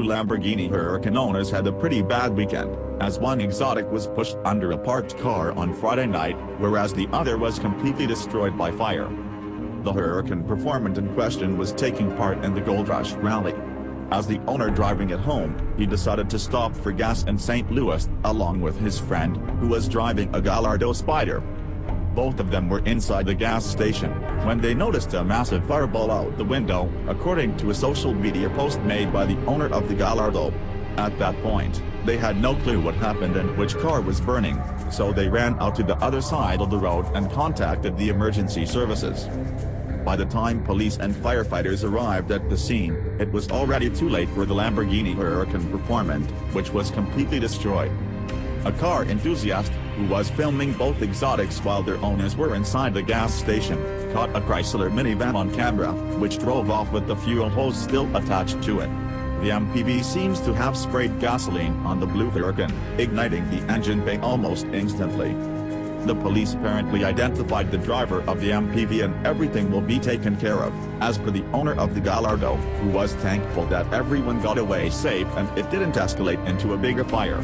Lamborghini Huracan owners had a pretty bad weekend, as one exotic was pushed under a parked car on Friday night, whereas the other was completely destroyed by fire. The Huracan Performante in question was taking part in the Gold Rush rally. As the owner driving it home, he decided to stop for gas in St. Louis, along with his friend, who was driving a Gallardo Spider. Both of them were inside the gas station, when they noticed a massive fireball out the window, according to a social media post made by the owner of the Gallardo. At that point, they had no clue what happened and which car was burning, so they ran out to the other side of the road and contacted the emergency services. By the time police and firefighters arrived at the scene, it was already too late for the Lamborghini Huracan Performante, which was completely destroyed. A car enthusiast, who was filming both exotics while their owners were inside the gas station, caught a Chrysler minivan on camera, which drove off with the fuel hose still attached to it. The MPV seems to have sprayed gasoline on the blue Huracan, igniting the engine bay almost instantly. The police apparently identified the driver of the MPV and everything will be taken care of, as per the owner of the Gallardo, who was thankful that everyone got away safe and it didn't escalate into a bigger fire.